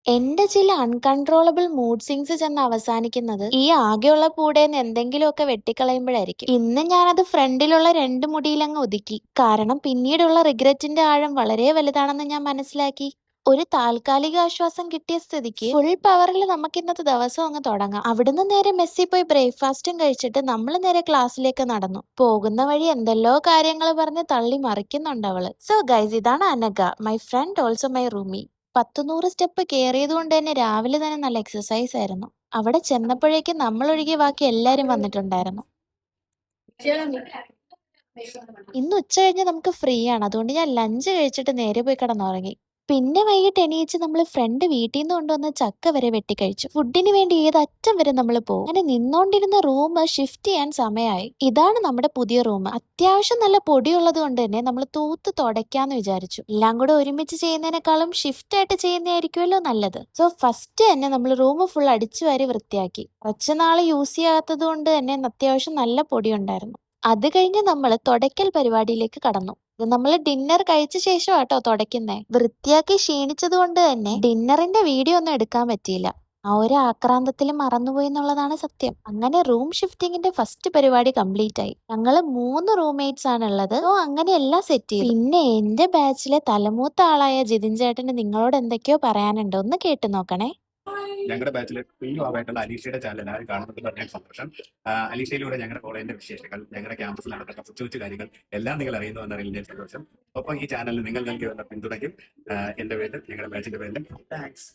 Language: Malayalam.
എന്റെ ചില അൺകൺട്രോളബിൾ മൂഡ് സ്വിങ്സ് ചെന്ന് അവസാനിക്കുന്നത് ഈ ആകെയുള്ള പൂടേന്ന് എന്തെങ്കിലുമൊക്കെ വെട്ടിക്കളയുമ്പോഴായിരിക്കും. ഇന്ന് ഞാനത് ഫ്രണ്ടിലുള്ള 2 മുടിയിലങ്ങ് ഒതുക്കി. കാരണം പിന്നീടുള്ള റിഗ്രറ്റിന്റെ ആഴം വളരെ വലുതാണെന്ന് ഞാൻ മനസ്സിലാക്കി. ഒരു താൽക്കാലിക ആശ്വാസം കിട്ടിയ സ്ഥിതിക്ക് ഫുൾ പവറിൽ നമുക്ക് ഇന്നത്തെ ദിവസം അങ്ങ് തുടങ്ങാം. അവിടുന്ന് നേരെ മെസ്സി പോയി ബ്രേക്ക്ഫാസ്റ്റും കഴിച്ചിട്ട് നമ്മൾ നേരെ ക്ലാസ്സിലേക്ക് നടന്നു. പോകുന്ന വഴി എന്തെല്ലോ കാര്യങ്ങൾ പറഞ്ഞ് തള്ളി മറിക്കുന്നുണ്ട് അവള്. സോ ഗൈസ്, ഇതാണ് Anagha, my friend, also my Rumi. 100 step കയറിയത് കൊണ്ട് തന്നെ രാവിലെ തന്നെ നല്ല എക്സസൈസ് ആയിരുന്നു. അവിടെ ചെന്നപ്പോഴേക്കും നമ്മളൊഴികെ ബാക്കി എല്ലാരും വന്നിട്ടുണ്ടായിരുന്നു. ഇന്ന് ഉച്ച കഴിഞ്ഞ് നമുക്ക് ഫ്രീ ആണ്, അതുകൊണ്ട് ഞാൻ ലഞ്ച് കഴിച്ചിട്ട് നേരെ പോയി കിടന്നുറങ്ങി. പിന്നെ വൈകിട്ട് എണീച്ച് നമ്മൾ ഫ്രണ്ട് വീട്ടിൽ നിന്ന് കൊണ്ടുവന്ന ചക്ക വരെ വെട്ടിക്കഴിച്ചു. ഫുഡിന് വേണ്ടി ഏതറ്റം വരെ നമ്മൾ പോകും. അങ്ങനെ നിന്നോണ്ടിരുന്ന റൂം ഷിഫ്റ്റ് ചെയ്യാൻ സമയമായി. ഇതാണ് നമ്മുടെ പുതിയ റൂം. അത്യാവശ്യം നല്ല പൊടിയുള്ളത് കൊണ്ട് തന്നെ നമ്മൾ തൂത്ത് തുടയ്ക്കാന്ന് വിചാരിച്ചു. എല്ലാം കൂടെ ഒരുമിച്ച് ചെയ്യുന്നതിനേക്കാളും ഷിഫ്റ്റ് ആയിട്ട് ചെയ്യുന്നതായിരിക്കുമല്ലോ നല്ലത്. സോ ഫസ്റ്റ് തന്നെ നമ്മൾ റൂം ഫുൾ അടിച്ചു വാരി വൃത്തിയാക്കി. കുറച്ച് നാൾ യൂസ് ചെയ്യാത്തത് കൊണ്ട് തന്നെ അത്യാവശ്യം നല്ല പൊടി ഉണ്ടായിരുന്നു. അത് കഴിഞ്ഞ് നമ്മൾ തുടയ്ക്കൽ പരിപാടിയിലേക്ക് കടന്നു. ഇത് നമ്മൾ ഡിന്നർ കഴിച്ച ശേഷം ആട്ടോ തുടയ്ക്കുന്നേ. വൃത്തിയാക്കി ക്ഷീണിച്ചത് കൊണ്ട് തന്നെ ഡിന്നറിന്റെ വീഡിയോ ഒന്നും എടുക്കാൻ പറ്റിയില്ല. ആ ഒരു ആക്രാന്തത്തിൽ മറന്നുപോയി എന്നുള്ളതാണ് സത്യം. അങ്ങനെ റൂം ഷിഫ്റ്റിങ്ങിന്റെ ഫസ്റ്റ് പരിപാടി കംപ്ലീറ്റ് ആയി. ഞങ്ങള് 3 റൂംമേറ്റ്സ് ആണുള്ളത്. സോ അങ്ങനെ എല്ലാം സെറ്റ് ചെയ്തു. പിന്നെ എന്റെ ബാച്ചിലെ തലമൂത്ത ആളായ ജിതിൻ ചേട്ടന് നിങ്ങളോട് എന്തൊക്കെയോ പറയാനുണ്ട്, ഒന്ന് കേട്ടു നോക്കണേ. ഞങ്ങളുടെ ബാച്ചിലെ ആയിട്ടുള്ള അലീഷയുടെ ചാനൽ എല്ലാവരും കാണുന്നത് പറഞ്ഞാൽ സന്തോഷം. അലീഷയിലൂടെ ഞങ്ങളുടെ കോളേജിന്റെ വിശേഷങ്ങൾ, ഞങ്ങളുടെ ക്യാമ്പസിൽ നടക്കുന്ന കൊച്ചു കൊച്ചു കാര്യങ്ങൾ എല്ലാം നിങ്ങൾ അറിയുന്നു എന്നറിയില്ല സന്തോഷം. ഒപ്പം ഈ ചാനലിൽ നിങ്ങൾ നൽകി വന്ന പിന്തുണയ്ക്കും എന്റെ പേരിൽ, ഞങ്ങളുടെ ബാച്ചിന്റെ പേരിൽ താങ്ക്സ്.